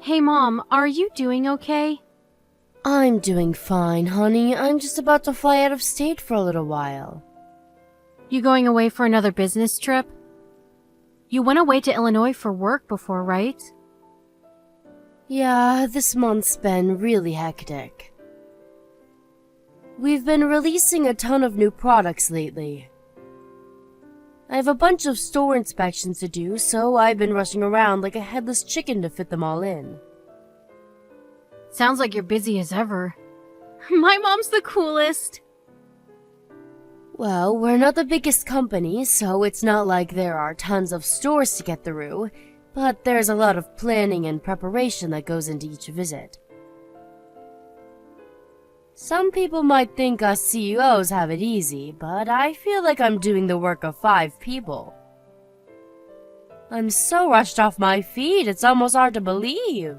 Hey Mom, are you doing okay? I'm doing fine, honey. I'm just about to fly out of state for a little while. You going away for another business trip? You went away to Illinois for work before, right? Yeah, this month's been really hectic. We've been releasing a ton of new products lately. I have a bunch of store inspections to do, so I've been rushing around like a headless chicken to fit them all in. Sounds like you're busy as ever. My mom's the coolest. Well, we're not the biggest company, so it's not like there are tons of stores to get through, but there's a lot of planning and preparation that goes into each visit. Some people might think us CEOs have it easy, but I feel like I'm doing the work of 5 people. I'm so rushed off my feet, it's almost hard to believe.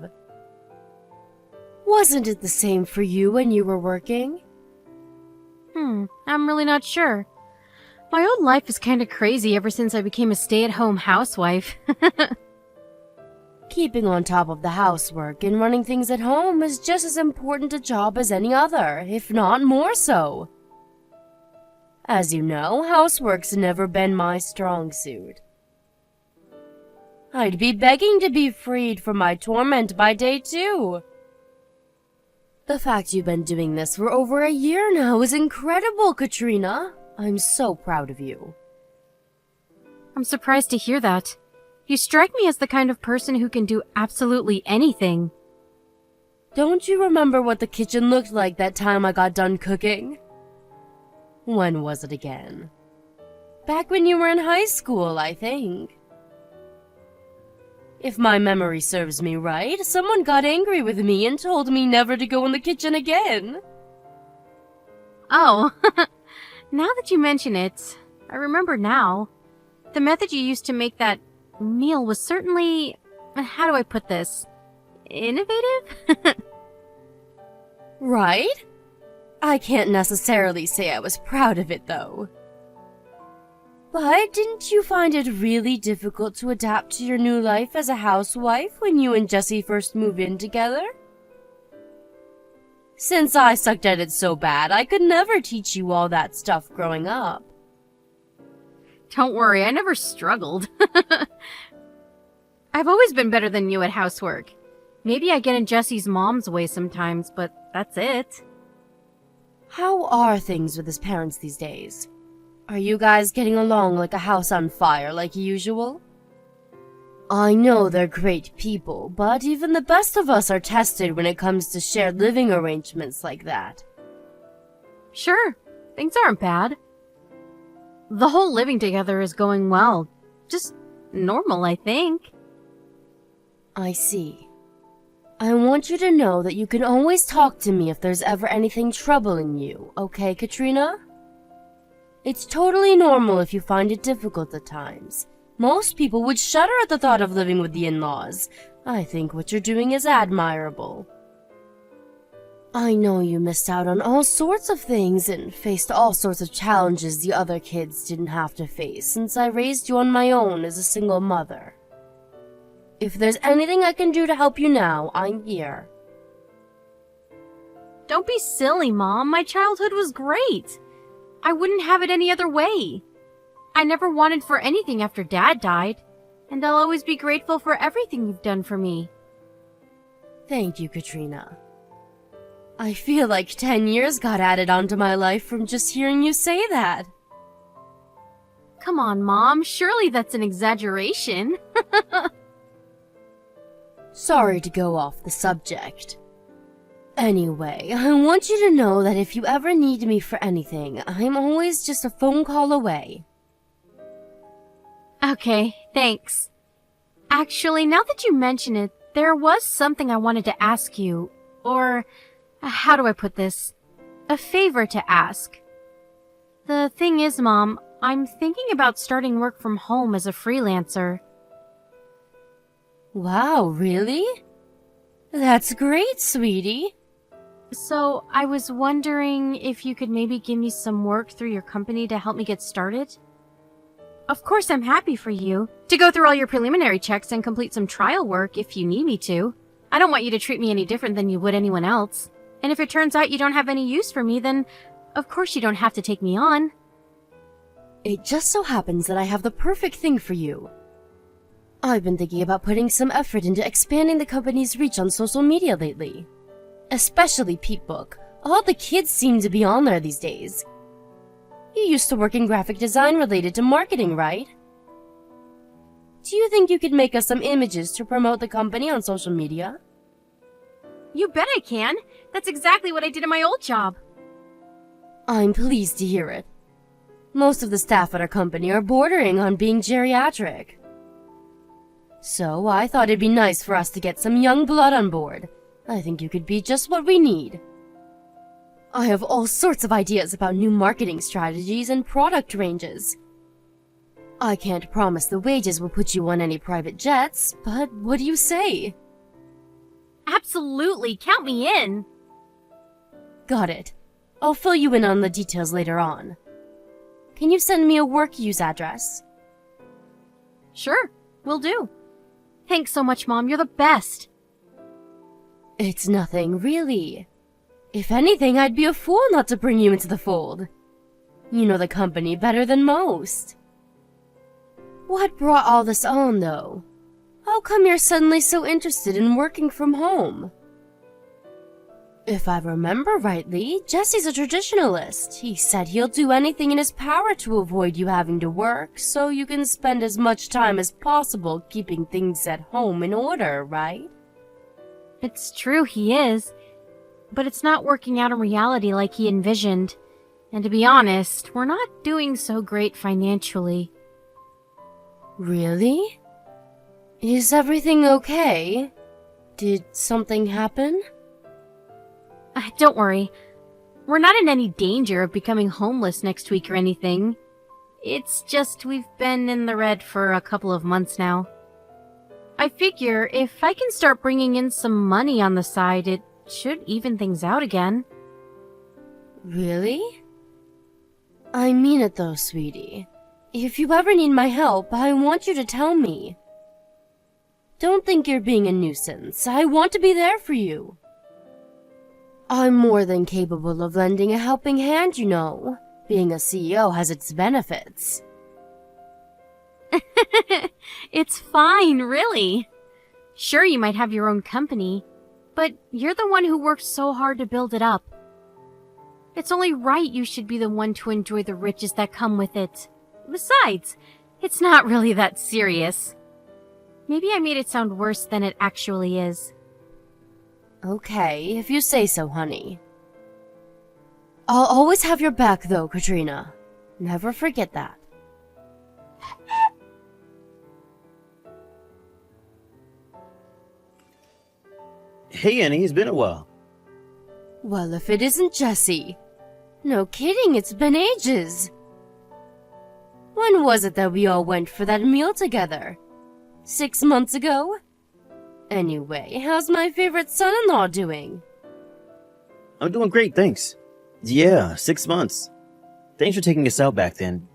Wasn't it the same for you when you were working? I'm really not sure. My old life is kinda crazy ever since I became a stay-at-home housewife. Keeping on top of the housework and running things at home is just as important a job as any other, if not more so. As you know, housework's never been my strong suit. I'd be begging to be freed from my torment by day 2. The fact you've been doing this for over a year now is incredible, Katrina. I'm so proud of you. I'm surprised to hear that. You strike me as the kind of person who can do absolutely anything. Don't you remember what the kitchen looked like that time I got done cooking? When was it again? Back when you were in high school, I think. If my memory serves me right, someone got angry with me and told me never to go in the kitchen again. Oh, now that you mention it, I remember now. The method you used to make that meal was certainly, how do I put this, innovative? Right? I can't necessarily say I was proud of it, though. But didn't you find it really difficult to adapt to your new life as a housewife when you and Jesse first moved in together? Since I sucked at it so bad, I could never teach you all that stuff growing up. Don't worry, I never struggled. I've always been better than you at housework. Maybe I get in Jesse's mom's way sometimes, but that's it. How are things with his parents these days? Are you guys getting along like a house on fire like usual? I know they're great people, but even the best of us are tested when it comes to shared living arrangements like that. Sure, things aren't bad. The whole living together is going well. Just normal, I think. I see. I want you to know that you can always talk to me if there's ever anything troubling you, okay, Katrina? It's totally normal if you find it difficult at times. Most people would shudder at the thought of living with the in-laws. I think what you're doing is admirable. I know you missed out on all sorts of things and faced all sorts of challenges the other kids didn't have to face since I raised you on my own as a single mother. If there's anything I can do to help you now, I'm here. Don't be silly, Mom. My childhood was great. I wouldn't have it any other way. I never wanted for anything after Dad died, and I'll always be grateful for everything you've done for me. Thank you, Katrina. I feel like 10 years got added onto my life from just hearing you say that. Come on, Mom. Surely that's an exaggeration. Sorry to go off the subject. Anyway, I want you to know that if you ever need me for anything, I'm always just a phone call away. Okay, thanks. Actually, now that you mention it, there was something I wanted to ask you. Or, how do I put this? A favor to ask. The thing is, Mom, I'm thinking about starting work from home as a freelancer. Wow, really? That's great, sweetie. So, I was wondering if you could maybe give me some work through your company to help me get started? Of course, I'm happy for you to go through all your preliminary checks and complete some trial work if you need me to. I don't want you to treat me any different than you would anyone else. And if it turns out you don't have any use for me, then of course you don't have to take me on. It just so happens that I have the perfect thing for you. I've been thinking about putting some effort into expanding the company's reach on social media lately. Especially Peepbook. All the kids seem to be on there these days. You used to work in graphic design related to marketing, right? Do you think you could make us some images to promote the company on social media? You bet I can. That's exactly what I did in my old job. I'm pleased to hear it. Most of the staff at our company are bordering on being geriatric. So I thought it'd be nice for us to get some young blood on board. I think you could be just what we need. I have all sorts of ideas about new marketing strategies and product ranges. I can't promise the wages will put you on any private jets, but what do you say? Absolutely, count me in. Got it. I'll fill you in on the details later on. Can you send me a work use address? Sure, will do. Thanks so much, Mom. You're the best. It's nothing, really. If anything, I'd be a fool not to bring you into the fold. You know the company better than most. What brought all this on, though? How come you're suddenly so interested in working from home? If I remember rightly, Jesse's a traditionalist. He said he'll do anything in his power to avoid you having to work, so you can spend as much time as possible keeping things at home in order, right? It's true, he is. But it's not working out in reality like he envisioned. And to be honest, we're not doing so great financially. Really? Is everything okay? Did something happen? Don't worry. We're not in any danger of becoming homeless next week or anything. It's just we've been in the red for a couple of months now. I figure if I can start bringing in some money on the side, it should even things out again. Really? I mean it though, sweetie. If you ever need my help, I want you to tell me. Don't think you're being a nuisance. I want to be there for you. I'm more than capable of lending a helping hand, you know. Being a CEO has its benefits. It's fine, really. Sure, you might have your own company, but you're the one who worked so hard to build it up. It's only right you should be the one to enjoy the riches that come with it. Besides, it's not really that serious. Maybe I made it sound worse than it actually is. Okay, if you say so, honey. I'll always have your back, though, Katrina. Never forget that. Hey, Annie, it's been a while. Well, if it isn't Jesse. No kidding, it's been ages. When was it that we all went for that meal together? 6 months ago? Anyway, how's my favorite son-in-law doing? I'm doing great, thanks. Yeah, 6 months. Thanks for taking us out back then.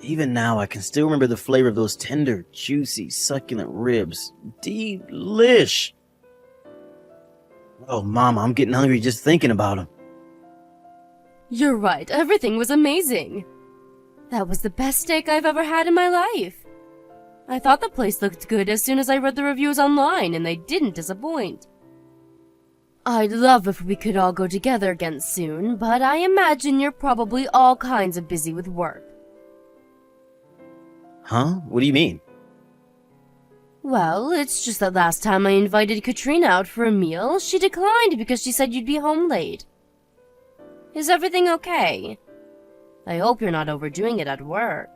Even now, I can still remember the flavor of those tender, juicy, succulent ribs. Delish! Oh, Mama, I'm getting hungry just thinking about them. You're right, everything was amazing. That was the best steak I've ever had in my life. I thought the place looked good as soon as I read the reviews online, and they didn't disappoint. I'd love if we could all go together again soon, but I imagine you're probably all kinds of busy with work. Huh? What do you mean? Well, it's just that last time I invited Katrina out for a meal, she declined because she said you'd be home late. Is everything okay? I hope you're not overdoing it at work.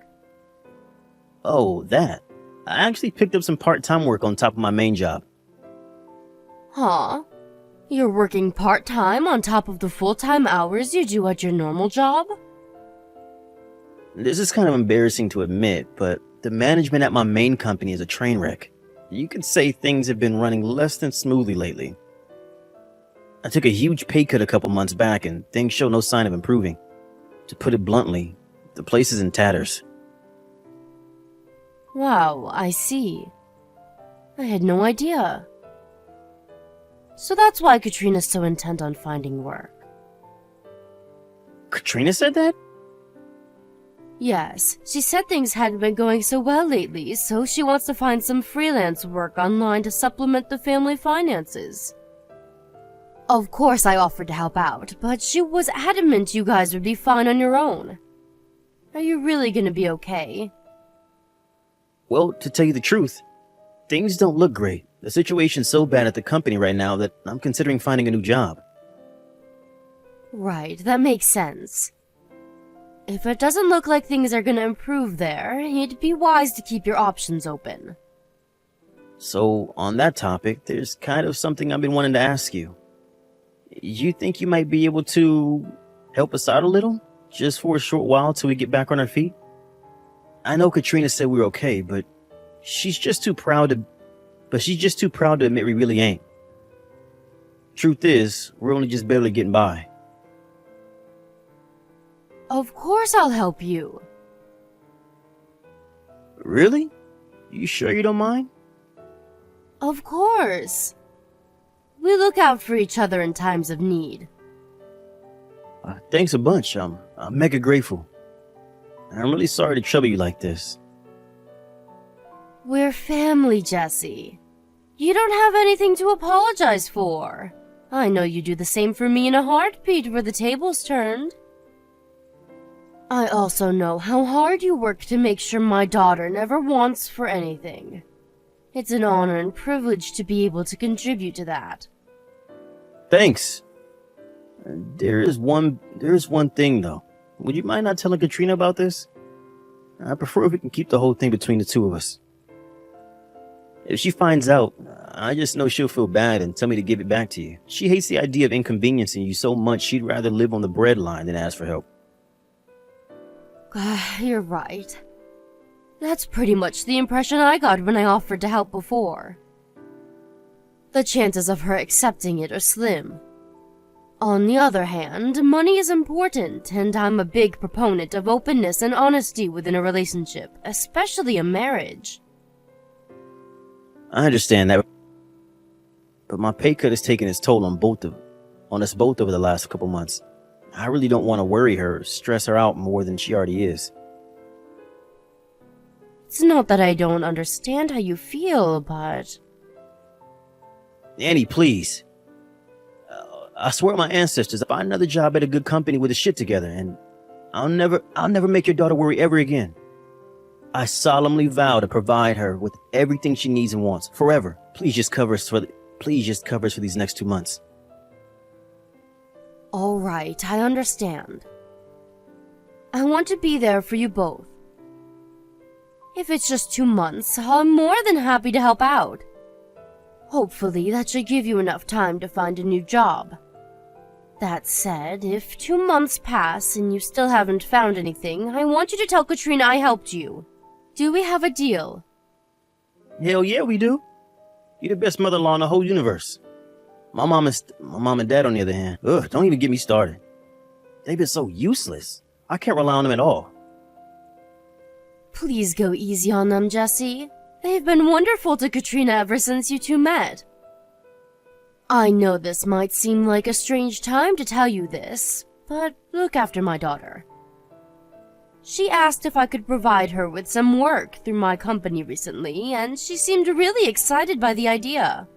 Oh, that. I actually picked up some part-time work on top of my main job. Huh? You're working part-time on top of the full-time hours you do at your normal job? This is kind of embarrassing to admit, but the management at my main company is a train wreck. You could say things have been running less than smoothly lately. I took a huge pay cut a couple months back and things show no sign of improving. To put it bluntly, the place is in tatters. Wow, I see. I had no idea. So that's why Katrina's so intent on finding work. Katrina said that? Yes, she said things hadn't been going so well lately, so she wants to find some freelance work online to supplement the family finances. Of course I offered to help out, but she was adamant you guys would be fine on your own. Are you really gonna be okay? Well, to tell you the truth, things don't look great. The situation's so bad at the company right now that I'm considering finding a new job. Right, that makes sense. If it doesn't look like things are gonna improve there, it'd be wise to keep your options open. So, on that topic, there's kind of something I've been wanting to ask you. You think you might be able to help us out a little? Just for a short while till we get back on our feet? I know Katrina said we were okay, but she's just too proud to admit we really ain't. Truth is, we're only just barely getting by. Of course I'll help you. Really? You sure you don't mind? Of course. We look out for each other in times of need. Thanks a bunch. I'm mega grateful. And I'm really sorry to trouble you like this. We're family, Jesse. You don't have anything to apologize for. I know you do the same for me in a heartbeat where the tables turned. I also know how hard you work to make sure my daughter never wants for anything. It's an honor and privilege to be able to contribute to that. Thanks. There's one thing though. Would you mind not telling Katrina about this? I prefer if we can keep the whole thing between the two of us. If she finds out, I just know she'll feel bad and tell me to give it back to you. She hates the idea of inconveniencing you so much she'd rather live on the breadline than ask for help. You're right. That's pretty much the impression I got when I offered to help before. The chances of her accepting it are slim. On the other hand, money is important, and I'm a big proponent of openness and honesty within a relationship, especially a marriage. I understand that, but my pay cut has taken its toll on us both over the last couple months. I really don't want to worry her, stress her out more than she already is. It's not that I don't understand how you feel, but... Annie, please. I swear on my ancestors, I'll find another job at a good company with the shit together, and I'll never make your daughter worry ever again. I solemnly vow to provide her with everything she needs and wants, forever. Please just cover us for these next 2 months. All right, I understand. I want to be there for you both. If it's just 2 months, I'm more than happy to help out. Hopefully, that should give you enough time to find a new job. That said, if 2 months pass and you still haven't found anything, I want you to tell Katrina I helped you. Do we have a deal? Hell yeah, we do. You're the best mother-in-law in the whole universe. My mom and dad, on the other hand, don't even get me started. They've been so useless. I can't rely on them at all. Please go easy on them, Jesse. They've been wonderful to Katrina ever since you two met. I know this might seem like a strange time to tell you this, but look after my daughter. She asked if I could provide her with some work through my company recently, and she seemed really excited by the idea.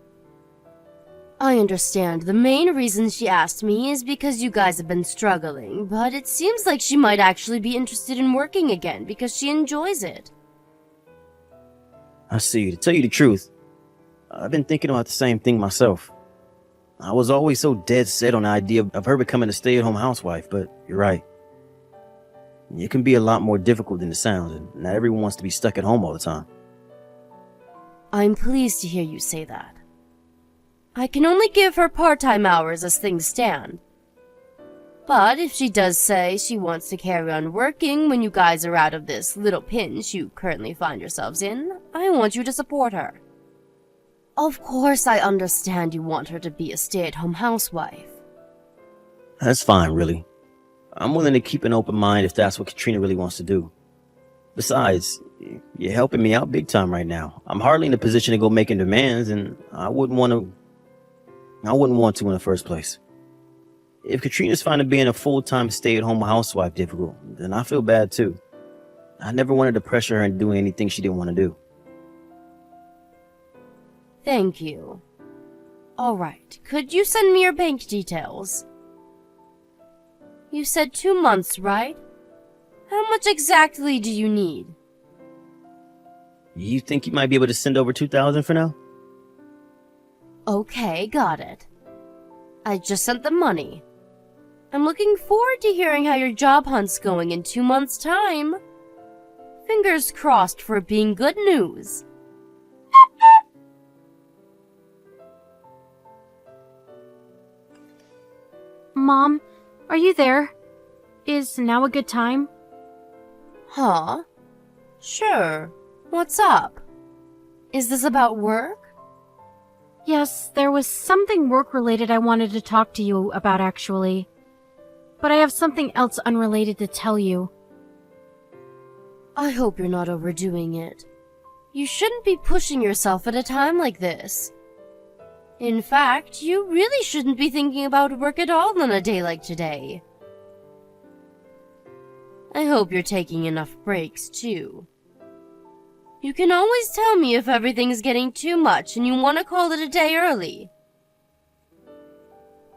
I understand the main reason she asked me is because you guys have been struggling, but it seems like she might actually be interested in working again because she enjoys it. I see. To tell you the truth, I've been thinking about the same thing myself. I was always so dead set on the idea of her becoming a stay-at-home housewife, but you're right. It can be a lot more difficult than it sounds, and not everyone wants to be stuck at home all the time. I'm pleased to hear you say that. I can only give her part-time hours as things stand. But if she does say she wants to carry on working when you guys are out of this little pinch you currently find yourselves in, I want you to support her. Of course I understand you want her to be a stay-at-home housewife. That's fine, really. I'm willing to keep an open mind if that's what Katrina really wants to do. Besides, you're helping me out big time right now. I'm hardly in a position to go making demands, and I wouldn't want to... I wouldn't want to in the first place. If Katrina's finding being a full-time stay-at-home housewife difficult, then I feel bad too. I never wanted to pressure her into doing anything she didn't want to do. Thank you. Alright, could you send me your bank details? You said 2 months, right? How much exactly do you need? You think you might be able to send over $2,000 for now? Okay, got it. I just sent the money. I'm looking forward to hearing how your job hunt's going in 2 months' time. Fingers crossed for it being good news. Mom, are you there? Is now a good time? Huh? Sure. What's up? Is this about work? Yes, there was something work-related I wanted to talk to you about, actually. But I have something else unrelated to tell you. I hope you're not overdoing it. You shouldn't be pushing yourself at a time like this. In fact, you really shouldn't be thinking about work at all on a day like today. I hope you're taking enough breaks, too. You can always tell me if everything's getting too much and you want to call it a day early.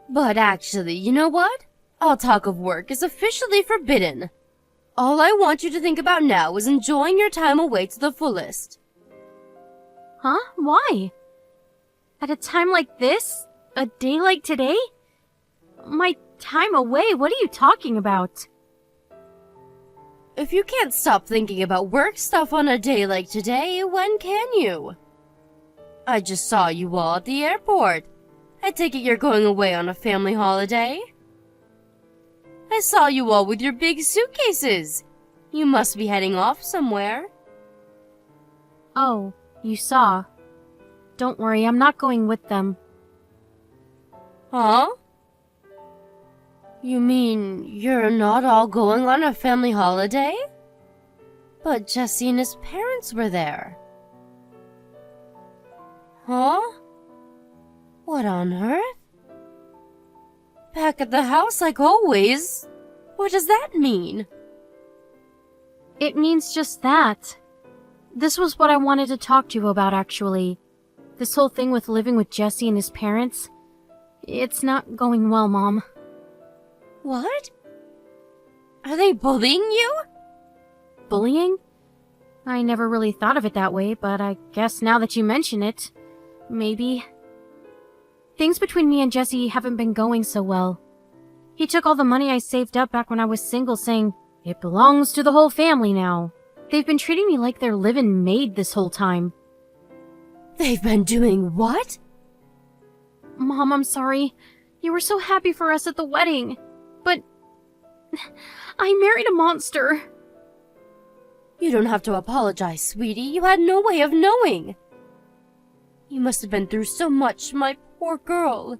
But actually, you know what? All talk of work is officially forbidden. All I want you to think about now is enjoying your time away to the fullest. Huh? Why? At a time like this? A day like today? My time away? What are you talking about? If you can't stop thinking about work stuff on a day like today, when can you? I just saw you all at the airport. I take it you're going away on a family holiday? I saw you all with your big suitcases. You must be heading off somewhere. Oh, you saw. Don't worry, I'm not going with them. Huh? You mean you're not all going on a family holiday? But Jesse and his parents were there. Huh? What on earth? Back at the house like always? What does that mean? It means just that. This was what I wanted to talk to you about, actually. This whole thing with living with Jesse and his parents. It's not going well, Mom. What? Are they bullying you? Bullying? I never really thought of it that way, but I guess now that you mention it, maybe. Things between me and Jesse haven't been going so well. He took all the money I saved up back when I was single, saying, "It belongs to the whole family now." They've been treating me like their live-in maid this whole time. They've been doing what? Mom, I'm sorry. You were so happy for us at the wedding. But I married a monster. You don't have to apologize, sweetie. You had no way of knowing. You must have been through so much, my poor girl.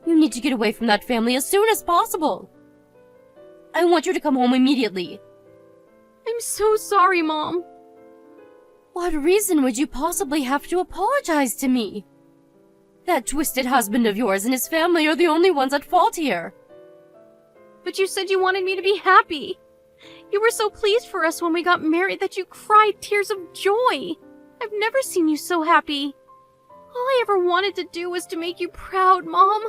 You need to get away from that family as soon as possible. I want you to come home immediately. I'm so sorry, Mom. What reason would you possibly have to apologize to me? That twisted husband of yours and his family are the only ones at fault here. But you said you wanted me to be happy. You were so pleased for us when we got married that you cried tears of joy. I've never seen you so happy. All I ever wanted to do was to make you proud, Mom.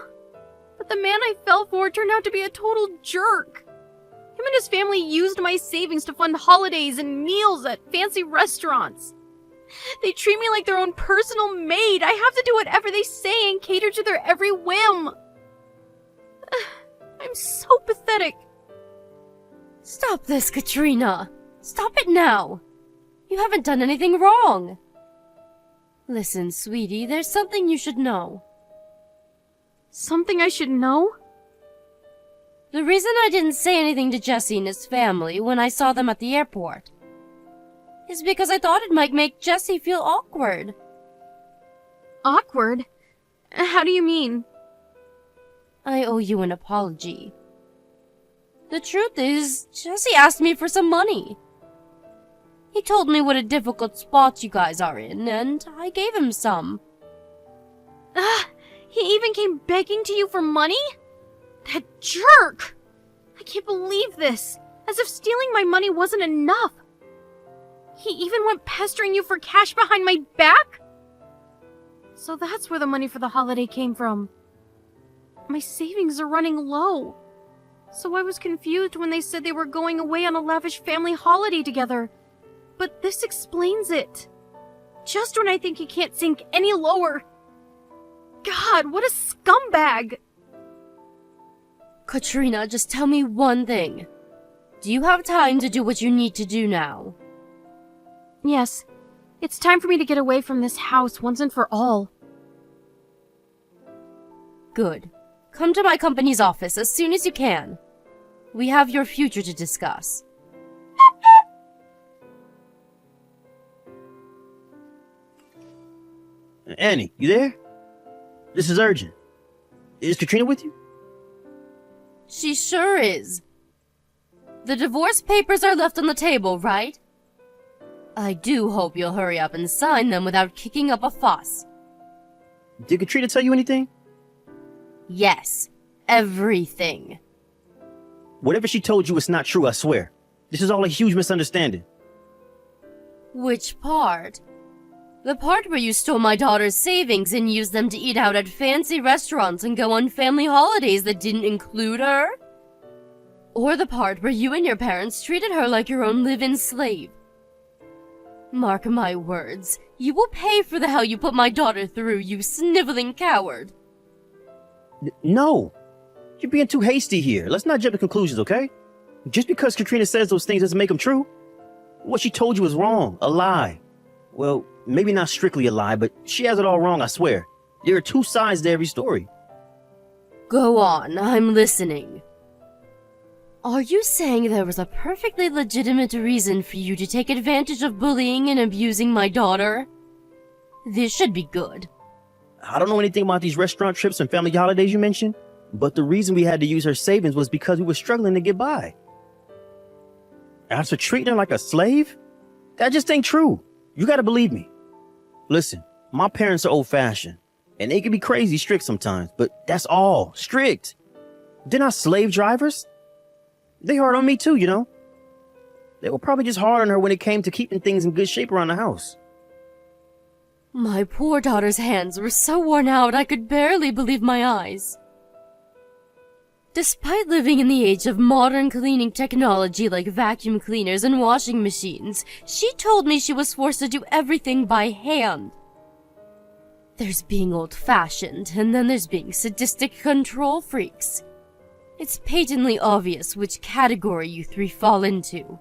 But the man I fell for turned out to be a total jerk. Him and his family used my savings to fund holidays and meals at fancy restaurants. They treat me like their own personal maid. I have to do whatever they say and cater to their every whim. I'm so pathetic. Stop this, Katrina. Stop it now. You haven't done anything wrong. Listen, sweetie, there's something you should know. Something I should know? The reason I didn't say anything to Jesse and his family when I saw them at the airport is because I thought it might make Jesse feel awkward. Awkward? How do you mean? I owe you an apology. The truth is, Jesse asked me for some money. He told me what a difficult spot you guys are in, and I gave him some. He even came begging to you for money? That jerk! I can't believe this. As if stealing my money wasn't enough. He even went pestering you for cash behind my back? So that's where the money for the holiday came from. My savings are running low. So I was confused when they said they were going away on a lavish family holiday together. But this explains it. Just when I think he can't sink any lower. God, what a scumbag! Katrina, just tell me one thing. Do you have time to do what you need to do now? Yes, it's time for me to get away from this house once and for all. Good. Come to my company's office as soon as you can. We have your future to discuss. Annie, you there? This is urgent. Is Katrina with you? She sure is. The divorce papers are left on the table, right? I do hope you'll hurry up and sign them without kicking up a fuss. Did Katrina tell you anything? Yes, everything. Whatever she told you is not true, I swear. This is all a huge misunderstanding. Which part? The part where you stole my daughter's savings and used them to eat out at fancy restaurants and go on family holidays that didn't include her? Or the part where you and your parents treated her like your own live-in slave? Mark my words, you will pay for the hell you put my daughter through, you sniveling coward. No. You're being too hasty here. Let's not jump to conclusions, okay? Just because Katrina says those things doesn't make them true. What she told you was wrong, a lie. Well, maybe not strictly a lie, but she has it all wrong, I swear. There are two sides to every story. Go on, I'm listening. Are you saying there was a perfectly legitimate reason for you to take advantage of bullying and abusing my daughter? This should be good. I don't know anything about these restaurant trips and family holidays you mentioned, but the reason we had to use her savings was because we were struggling to get by. As for treating her like a slave? That just ain't true. You gotta believe me. Listen, my parents are old-fashioned, and they can be crazy strict sometimes, but that's all. Strict. They're not slave drivers. They hard on me too, you know. They were probably just hard on her when it came to keeping things in good shape around the house. My poor daughter's hands were so worn out I could barely believe my eyes. Despite living in the age of modern cleaning technology like vacuum cleaners and washing machines, she told me she was forced to do everything by hand. There's being old-fashioned, and then there's being sadistic control freaks. It's patently obvious which category you three fall into.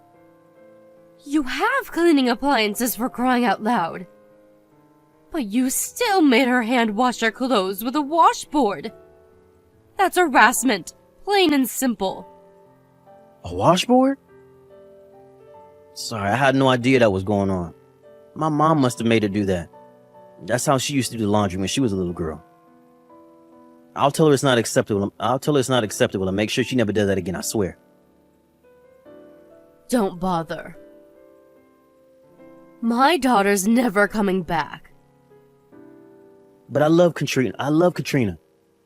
You have cleaning appliances, for crying out loud. But you still made her hand wash her clothes with a washboard. That's harassment, plain and simple. A washboard? Sorry, I had no idea that was going on. My mom must have made her do that. That's how she used to do the laundry when she was a little girl. I'll tell her it's not acceptable. And make sure she never does that again, I swear. Don't bother. My daughter's never coming back. But I love Katrina.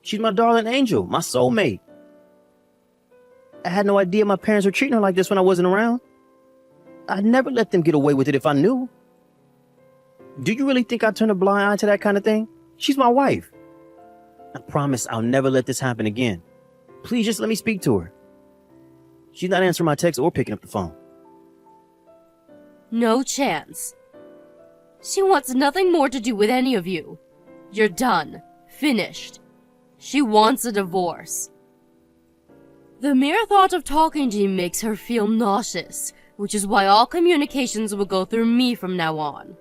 She's my darling angel, my soulmate. I had no idea my parents were treating her like this when I wasn't around. I'd never let them get away with it if I knew. Do you really think I'd turn a blind eye to that kind of thing? She's my wife. I promise I'll never let this happen again. Please just let me speak to her. She's not answering my text or picking up the phone. No chance. She wants nothing more to do with any of you. You're done. Finished. She wants a divorce. The mere thought of talking to you makes her feel nauseous, which is why all communications will go through me from now on.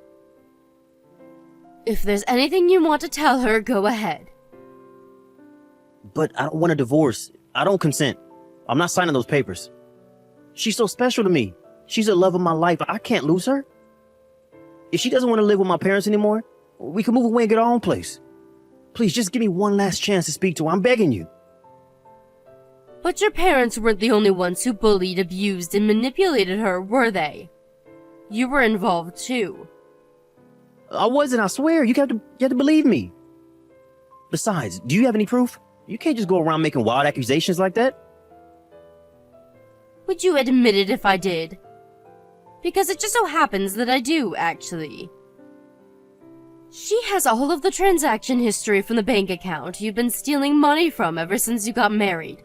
If there's anything you want to tell her, go ahead. But I don't want a divorce. I don't consent. I'm not signing those papers. She's so special to me. She's the love of my life. I can't lose her. If she doesn't want to live with my parents anymore, we can move away and get our own place. Please, just give me one last chance to speak to her. I'm begging you. But your parents weren't the only ones who bullied, abused, and manipulated her, were they? You were involved too. I wasn't, I swear. You have to believe me. Besides, do you have any proof? You can't just go around making wild accusations like that. Would you admit it if I did? Because it just so happens that I do, actually. She has all of the transaction history from the bank account you've been stealing money from ever since you got married.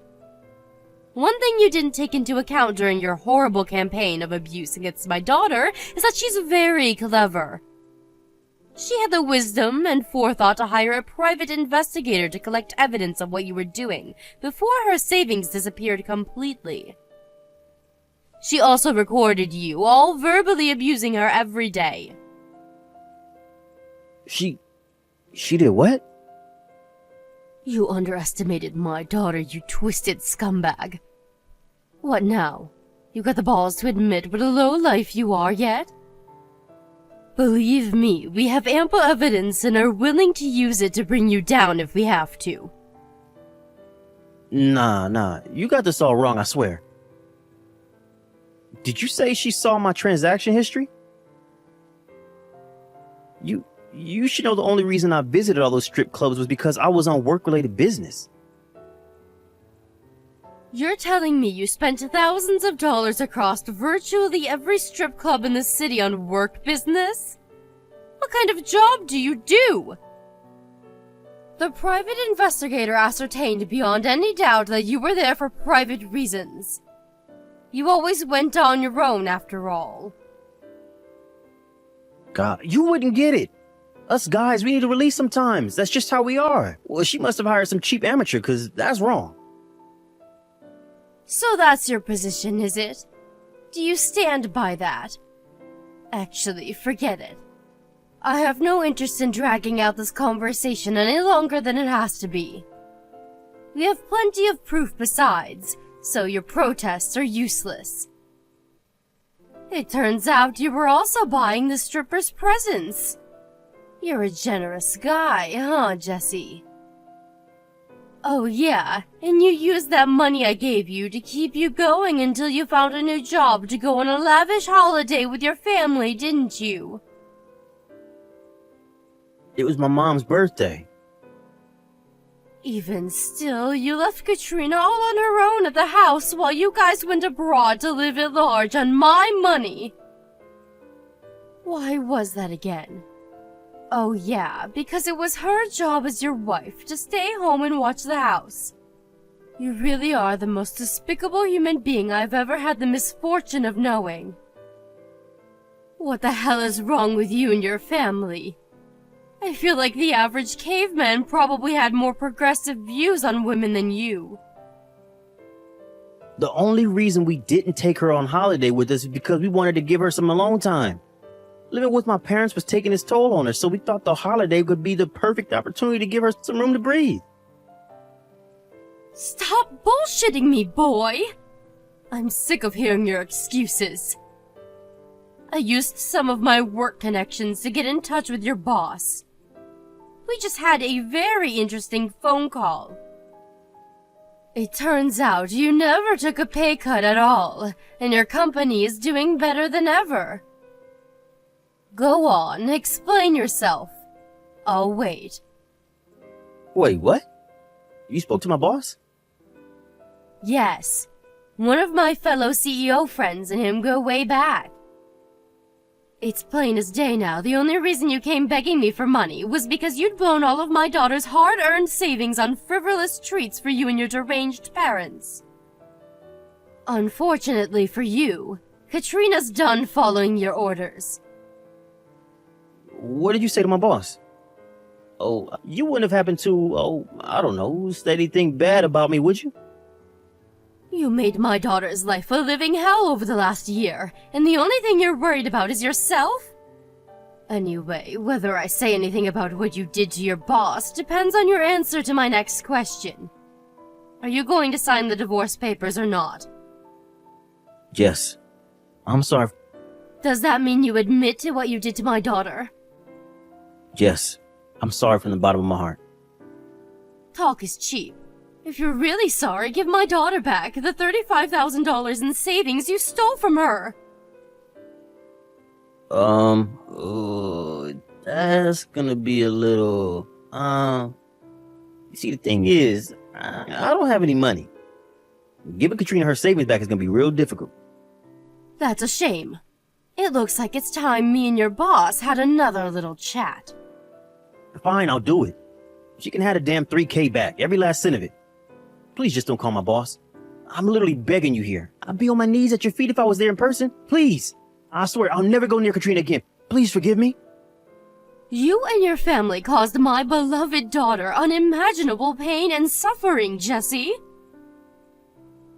One thing you didn't take into account during your horrible campaign of abuse against my daughter is that she's very clever. She had the wisdom and forethought to hire a private investigator to collect evidence of what you were doing before her savings disappeared completely. She also recorded you all verbally abusing her every day. She did what? You underestimated my daughter, you twisted scumbag. What now? You got the balls to admit what a lowlife you are yet? Believe me, we have ample evidence and are willing to use it to bring you down if we have to. Nah, you got this all wrong, I swear. Did you say she saw my transaction history? You should know the only reason I visited all those strip clubs was because I was on work-related business. You're telling me you spent thousands of dollars across virtually every strip club in the city on work business? What kind of job do you do? The private investigator ascertained beyond any doubt that you were there for private reasons. You always went on your own after all. God, you wouldn't get it. Us guys, we need to release sometimes. That's just how we are. Well, she must have hired some cheap amateur, because that's wrong. So that's your position, is it? Do you stand by that? Actually, forget it. I have no interest in dragging out this conversation any longer than it has to be. We have plenty of proof besides, so your protests are useless. It turns out you were also buying the stripper's presents. You're a generous guy, huh, Jesse? Oh yeah, and you used that money I gave you to keep you going until you found a new job to go on a lavish holiday with your family, didn't you? It was my mom's birthday. Even still, you left Katrina all on her own at the house while you guys went abroad to live at large on my money. Why was that again? Oh yeah, because it was her job as your wife to stay home and watch the house. You really are the most despicable human being I've ever had the misfortune of knowing. What the hell is wrong with you and your family? I feel like the average caveman probably had more progressive views on women than you. The only reason we didn't take her on holiday with us is because we wanted to give her some alone time. Living with my parents was taking its toll on her, so we thought the holiday would be the perfect opportunity to give her some room to breathe. Stop bullshitting me, boy! I'm sick of hearing your excuses. I used some of my work connections to get in touch with your boss. We just had a very interesting phone call. It turns out you never took a pay cut at all, and your company is doing better than ever. Go on, explain yourself. I'll wait. Wait, what? You spoke to my boss? Yes. One of my fellow CEO friends and him go way back. It's plain as day now, the only reason you came begging me for money was because you'd blown all of my daughter's hard-earned savings on frivolous treats for you and your deranged parents. Unfortunately for you, Katrina's done following your orders. What did you say to my boss? Oh, you wouldn't have happened to, I don't know, say anything bad about me, would you? You made my daughter's life a living hell over the last year, and the only thing you're worried about is yourself? Anyway, whether I say anything about what you did to your boss depends on your answer to my next question. Are you going to sign the divorce papers or not? Yes. I'm sorry. Does that mean you admit to what you did to my daughter? Yes. I'm sorry from the bottom of my heart. Talk is cheap. If you're really sorry, give my daughter back the $35,000 in savings you stole from her. That's gonna be a little, You see, the thing is, I don't have any money. Giving Katrina her savings back is going to be real difficult. That's a shame. It looks like it's time me and your boss had another little chat. Fine, I'll do it. She can have the damn $3K back, every last cent of it. Please just don't call my boss. I'm literally begging you here. I'd be on my knees at your feet if I was there in person. Please. I swear, I'll never go near Katrina again. Please forgive me. You and your family caused my beloved daughter unimaginable pain and suffering, Jesse.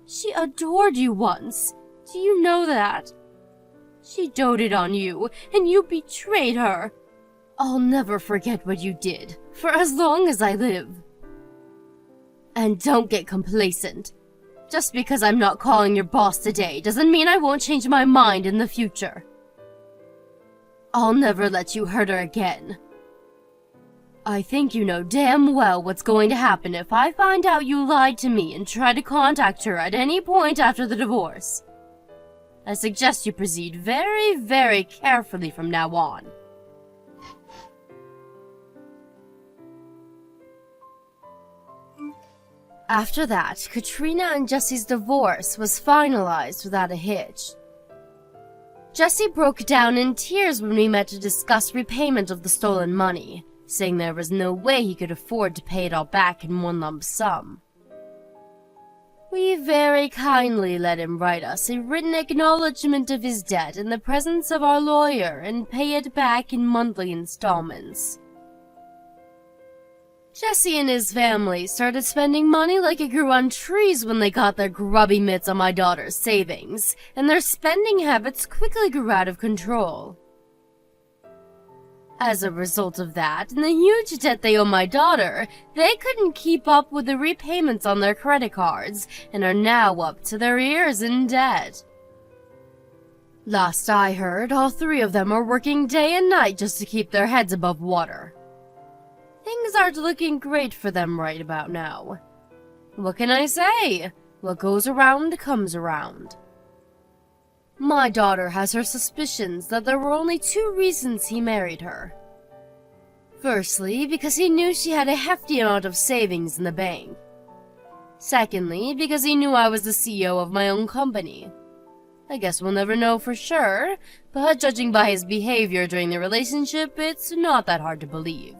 She adored you once. Do you know that? She doted on you, and you betrayed her. I'll never forget what you did, for as long as I live. And don't get complacent. Just because I'm not calling your boss today doesn't mean I won't change my mind in the future. I'll never let you hurt her again. I think you know damn well what's going to happen if I find out you lied to me and try to contact her at any point after the divorce. I suggest you proceed very, very carefully from now on. After that, Katrina and Jesse's divorce was finalized without a hitch. Jesse broke down in tears when we met to discuss repayment of the stolen money, saying there was no way he could afford to pay it all back in one lump sum. We very kindly let him write us a written acknowledgement of his debt in the presence of our lawyer and pay it back in monthly installments. Jesse and his family started spending money like it grew on trees when they got their grubby mitts on my daughter's savings, and their spending habits quickly grew out of control. As a result of that, and the huge debt they owe my daughter, they couldn't keep up with the repayments on their credit cards, and are now up to their ears in debt. Last I heard, all three of them are working day and night just to keep their heads above water. Things aren't looking great for them right about now. What can I say? What goes around comes around. My daughter has her suspicions that there were only two reasons he married her. Firstly, because he knew she had a hefty amount of savings in the bank. Secondly, because he knew I was the CEO of my own company. I guess we'll never know for sure, but judging by his behavior during the relationship, it's not that hard to believe.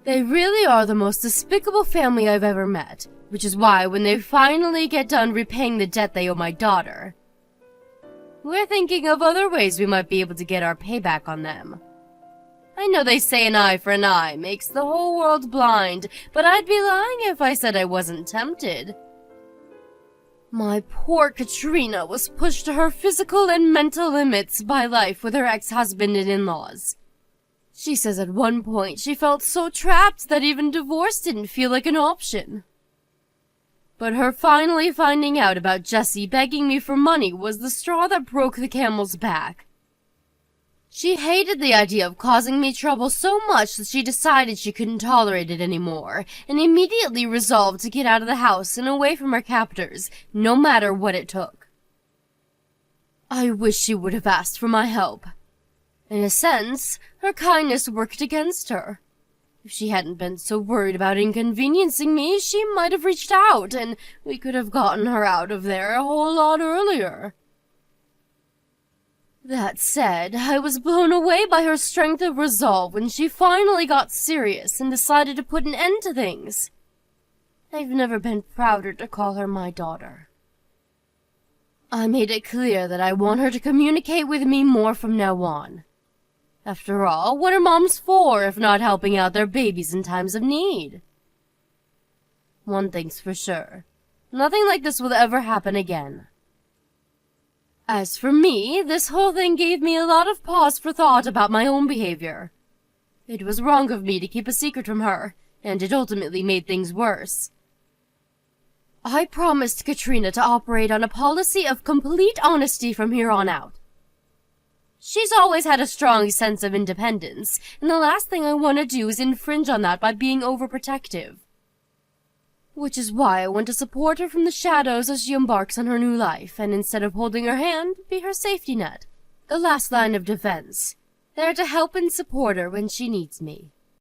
They really are the most despicable family I've ever met, which is why when they finally get done repaying the debt they owe my daughter, we're thinking of other ways we might be able to get our payback on them. I know they say an eye for an eye makes the whole world blind, but I'd be lying if I said I wasn't tempted. My poor Katrina was pushed to her physical and mental limits by life with her ex-husband and in-laws. She says at one point she felt so trapped that even divorce didn't feel like an option. But her finally finding out about Jesse begging me for money was the straw that broke the camel's back. She hated the idea of causing me trouble so much that she decided she couldn't tolerate it anymore, and immediately resolved to get out of the house and away from her captors, no matter what it took. I wish she would have asked for my help. In a sense, her kindness worked against her. If she hadn't been so worried about inconveniencing me, she might have reached out, and we could have gotten her out of there a whole lot earlier. That said, I was blown away by her strength of resolve when she finally got serious and decided to put an end to things. I've never been prouder to call her my daughter. I made it clear that I want her to communicate with me more from now on. After all, what are moms for if not helping out their babies in times of need? One thing's for sure. Nothing like this will ever happen again. As for me, this whole thing gave me a lot of pause for thought about my own behavior. It was wrong of me to keep a secret from her, and it ultimately made things worse. I promised Katrina to operate on a policy of complete honesty from here on out. She's always had a strong sense of independence, and the last thing I want to do is infringe on that by being overprotective. Which is why I want to support her from the shadows as she embarks on her new life, and instead of holding her hand, be her safety net, the last line of defense, there to help and support her when she needs me.